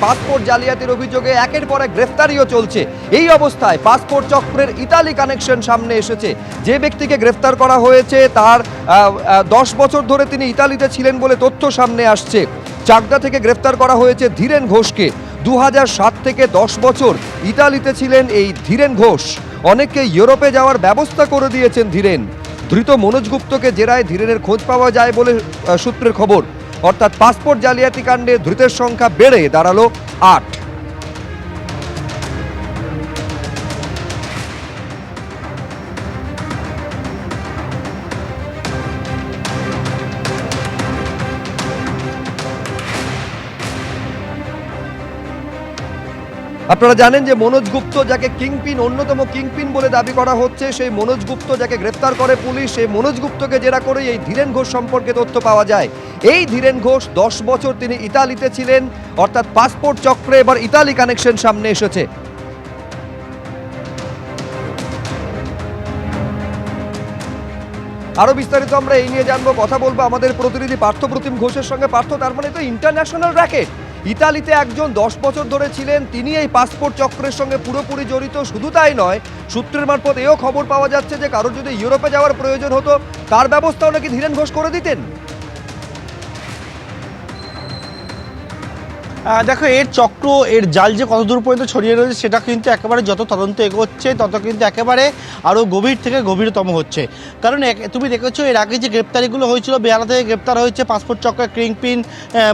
Passport জালিয়াতির অভিযোগে একের পর এক গ্রেফতারিও চলছে। এই অবস্থায় পাসপোর্ট চক্রের ইতালি কানেকশন সামনে এসেছে। যে ব্যক্তিকে গ্রেফতার করা হয়েছে তার 10 বছর ধরে তিনি ইতালিতে ছিলেন বলে তথ্য সামনে আসছে। চাকদা থেকে গ্রেফতার করা হয়েছে ধীরেন ঘোষকে। 2007 থেকে 10 বছর ইতালিতে ছিলেন এই ধীরেন ঘোষ। অনেককে ইউরোপে যাওয়ার ব্যবস্থা করে দিয়েছেন ধীরেন। ধৃত মনোজ গুপ্তকে জেরায় ধীরেনের খোঁজ পাওয়া যায় বলে সূত্রের খবর। অর্থাৎ পাসপোর্ট জালিয়াতি কাণ্ডে ধৃতের সংখ্যা বেড়ে দাঁড়ালো 8। আপনারা জানেন যে মনোজ গুপ্ত, যাকে কিংপিন, অন্যতম কিংপিন বলে দাবি করা হচ্ছে, সেই মনোজ গুপ্ত যাকে গ্রেফতার করে পুলিশ, সেই মনোজ গুপ্তকে জেরা করে এই ধীরেন ঘোষ সম্পর্কে তথ্য পাওয়া যায়। এই ধীরেন ঘোষ 10 বছর তিনি ইতালিতে ছিলেন। অর্থাৎ পাসপোর্ট চক্রে এবার ইতালি কানেকশন সামনে এসেছে। আরো বিস্তারিত আমরা এই নিয়ে জানবো, কথা বলবো আমাদের প্রতিনিধি পার্থপ্রতিম ঘোষের সঙ্গে। পার্থ, তার মানে তো ইন্টারন্যাশনাল র্যাকেট। ইতালিতে একজন 10 বছর ধরে ছিলেন, তিনি এই পাসপোর্ট চক্রের সঙ্গে পুরোপুরি জড়িত। শুধু তাই নয়, সূত্রের মারফত এও খবর পাওয়া যাচ্ছে যে কারোর যদি ইউরোপে যাওয়ার প্রয়োজন হতো তার ব্যবস্থাও নাকি ধীরেন ঘোষ করে দিতেন। দেখো, এর চক্র, এর জাল যে কতদূর পর্যন্ত ছড়িয়ে রয়েছে সেটা কিন্তু একেবারে যত তদন্ত এগোচ্ছে তত কিন্তু একেবারে আরও গভীর থেকে গভীরতম হচ্ছে। কারণ তুমি দেখেছো এর আগে যে গ্রেপ্তারিগুলো হয়েছিল, বেহালা থেকে গ্রেপ্তার হয়েছে পাসপোর্ট চক্রের কিংপিন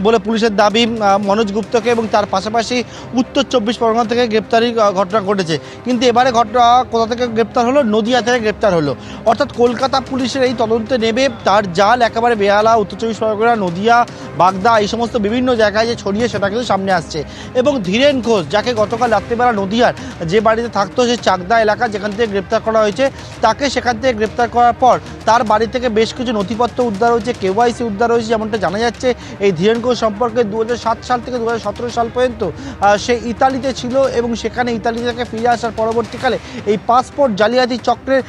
বলে পুলিশের দাবি মনোজ গুপ্তকে, এবং তার পাশাপাশি উত্তর 24 পরগনা থেকে গ্রেপ্তারির ঘটনা ঘটেছে। কিন্তু এবারে ঘটনা কোথা থেকে গ্রেপ্তার হলো? নদিয়া থেকে গ্রেপ্তার হলো। অর্থাৎ কলকাতা পুলিশের এই তদন্তে নেবে তার জাল একেবারে বেহালা, উত্তর 24 পরগনা, নদিয়া, বাগদা, এই সমস্ত বিভিন্ন জায়গায় যে ছড়িয়ে সেটা সামনে আসছে। এবং ধীরেন ঘোষ, যাকে গতকাল রাত্রিবেলা নদিয়ার যে বাড়িতে থাকতো, সে চাকদা এলাকা যেখান থেকে গ্রেপ্তার করা হয়েছে, তাকে সেখান থেকে গ্রেপ্তার করার পর তার বাড়ি থেকে বেশ কিছু নথিপত্র উদ্ধার হয়েছে, কেওয়াইসি উদ্ধার হয়েছে। যেমনটা জানা যাচ্ছে, এই ধীরেন ঘোষ সম্পর্কে 2007 সাল থেকে 2017 সাল পর্যন্ত সে ইতালিতে ছিল, এবং সেখানে ইতালি থেকে ফিরে আসার পরবর্তীকালে এই পাসপোর্ট জালিয়াতি চক্রের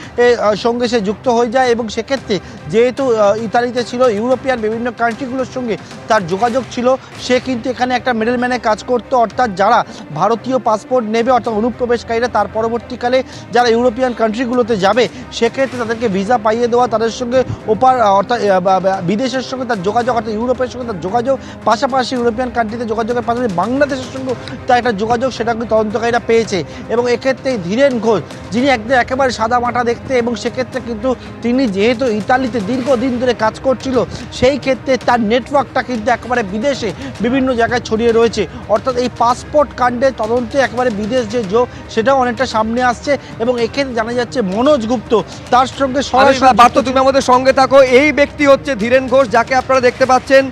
সঙ্গে সে যুক্ত হয়ে যায়। এবং সেক্ষেত্রে যেহেতু ইতালিতে ছিল, ইউরোপিয়ান বিভিন্ন কান্ট্রিগুলোর সঙ্গে তার যোগাযোগ ছিল, সে কিন্তু এখানে একটা মিডলম্যানে কাজ করতো। অর্থাৎ যারা ভারতীয় পাসপোর্ট নেবে, অর্থাৎ অনুপ্রবেশকারীরা, তার পরবর্তীকালে যারা ইউরোপিয়ান কান্ট্রিগুলোতে যাবে, সেক্ষেত্রে তাদেরকে ভিসা পাইয়ে দেওয়া, তাদের সঙ্গে অর্থাৎ বিদেশের সঙ্গে তার যোগাযোগ, অর্থাৎ ইউরোপের সঙ্গে তার যোগাযোগ, পাশাপাশি ইউরোপিয়ান কান্ট্রিতে যোগাযোগের পাশাপাশি বাংলাদেশের সঙ্গে তার একটা যোগাযোগ, সেটা কিন্তু তদন্তকারীরা পেয়েছে। এবং এক্ষেত্রে ধীরেন ঘোষ, যিনি একদম একেবারে সাদা মাটা দেখতে, এবং সেক্ষেত্রে কিন্তু তিনি যেহেতু ইতালিতে দীর্ঘদিন ধরে কাজ করছিল, সেই ক্ষেত্রে তার নেটওয়ার্কটা কিন্তু একেবারে বিদেশে বিভিন্ন জায়গায় ছড়িয়ে রয়েছে। অর্থাৎ এই পাসপোর্ট কাণ্ডের তদন্তে একেবারে বিদেশ যে যোগ, সেটাও অনেকটা সামনে আসছে। এবং এক্ষেত্রে জানা যাচ্ছে মনোজ গুপ্ত তার সঙ্গে সরাসরি। তুমি আমাদের সঙ্গে থাকো। এই ব্যক্তি হচ্ছে ধীরেন ঘোষ, যাকে আপনারা দেখতে পাচ্ছেন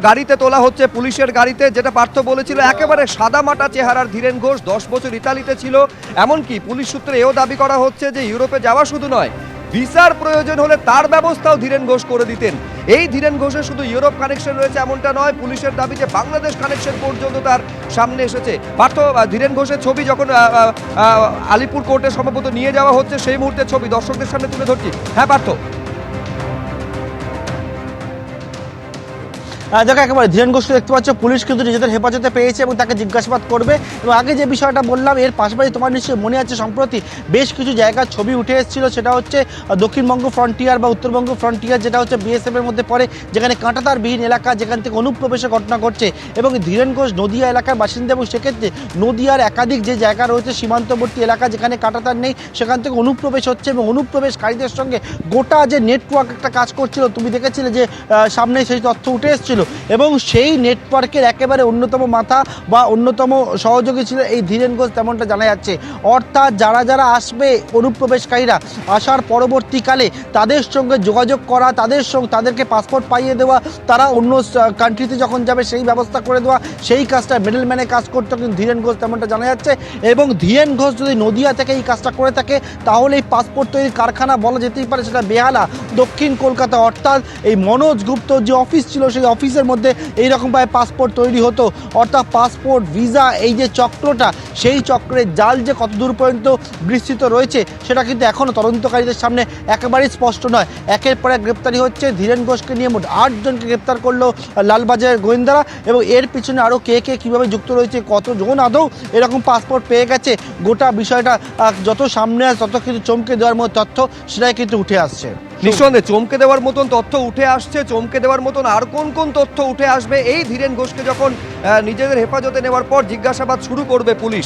গাড়িতে তোলা হচ্ছে, পুলিশের গাড়িতে। যেটা পার্থ বলেছিল, একেবারে সাদামাটা চেহারার ধীরেন ঘোষ 10 বছর ইতালিতে ছিল। এমনকি পুলিশ সূত্রে এও দাবি করা হচ্ছে যে ইউরোপে যাওয়া শুধু নয়, ভিসার প্রয়োজন হলে তার ব্যবস্থাও ধীরেন ঘোষ করে দিতেন। এই ধীরেন ঘোষের শুধু ইউরোপ কানেকশন রয়েছে এমনটা নয়, পুলিশের দাবি যে বাংলাদেশ কানেকশন পর্যন্ত তার সামনে এসেছে। পার্থ, ধীরেন ঘোষের ছবি যখন আলিপুর কোর্টে সম্ভবত নিয়ে যাওয়া হচ্ছে, সেই মুহূর্তের ছবি দর্শকদের সামনে তুলে ধরছি। হ্যাঁ পার্থ। দেখো, একেবারে ধীরেন ঘোষকে দেখতে পাচ্ছ, পুলিশ কিন্তু নিজেদের হেফাজতে পেয়েছে এবং তাকে জিজ্ঞাসাবাদ করবে। এবং আগে যে বিষয়টা বললাম, এর পাশাপাশি তোমার নিশ্চয়ই মনে আছে, সম্প্রতি বেশ কিছু জায়গার ছবি উঠে এসেছিল। সেটা হচ্ছে দক্ষিণবঙ্গ ফ্রন্টিয়ার বা উত্তরবঙ্গ ফ্রন্টিয়ার, যেটা হচ্ছে বিএসএফ এর মধ্যে পড়ে, যেখানে কাঁটাতারবিহীন এলাকা, যেখান থেকে অনুপ্রবেশের ঘটনা ঘটছে। এবং ধীরেন ঘোষ নদিয়া এলাকার বাসিন্দা, এবং সেক্ষেত্রে নদিয়ার একাধিক যে জায়গা রয়েছে সীমান্তবর্তী এলাকা, যেখানে কাঁটাতার নেই, সেখান থেকে অনুপ্রবেশ হচ্ছে। এবং অনুপ্রবেশকারীদের সঙ্গে গোটা যে নেটওয়ার্ক একটা কাজ করছিল, তুমি দেখেছিলে যে সামনে সেই তথ্য উঠে এসেছিল। এবং সেই নেটওয়ার্কের একেবারে অন্যতম মাথা বা অন্যতম সহযোগী ছিল এই ধীরেন ঘোষ, তেমনটা জানা যাচ্ছে। অর্থাৎ যারা যারা আসবে, অনুপ্রবেশকারীরা আসার পরবর্তীকালে তাদের সঙ্গে যোগাযোগ করা, তাদেরকে পাসপোর্ট পাইয়ে দেওয়া, তারা অন্য কান্ট্রিতে যখন যাবে সেই ব্যবস্থা করে দেওয়া, সেই কাজটা মিডলম্যানে কাজ করতো কিন্তু ধীরেন ঘোষ, তেমনটা জানা যাচ্ছে। এবং ধীরেন ঘোষ যদি নদিয়া থেকে এই কাজটা করে থাকে, তাহলে এই পাসপোর্ট তৈরির কারখানা বলা যেতেই পারে সেটা বেহালা, দক্ষিণ কলকাতা। অর্থাৎ এই মনোজ গুপ্ত যে অফিস ছিল, সেই অফিস অফিসের মধ্যে এইরকমভাবে পাসপোর্ট তৈরি হতো, অর্থাৎ পাসপোর্ট ভিসা এই যে চক্রটা, সেই চক্রের জাল যে কত দূর পর্যন্ত বিস্তৃত রয়েছে সেটা কিন্তু এখনও তদন্তকারীদের সামনে একেবারেই স্পষ্ট নয়। একের পর এক গ্রেপ্তারি হচ্ছে। ধীরেন ঘোষকে নিয়ে মোট 8 জনকে গ্রেপ্তার করলো লালবাজারের গোয়েন্দারা, এবং এর পিছনে আরও কে কে কীভাবে যুক্ত রয়েছে, কতজন আদৌ এরকম পাসপোর্ট পেয়ে গেছে, গোটা বিষয়টা যত সামনে আসে তত কিন্তু চমকে দেওয়ার মতো তথ্য সেটাই কিন্তু উঠে আসছে। নিঃসন্দেহে চমকে দেওয়ার মতন তথ্য উঠে আসছে। চমকে দেওয়ার মতন আর কোন কোন তথ্য উঠে আসবে এই ধীরেন ঘোষকে যখন নিজেদের হেফাজতে নেওয়ার পর জিজ্ঞাসাবাদ শুরু করবে পুলিশ।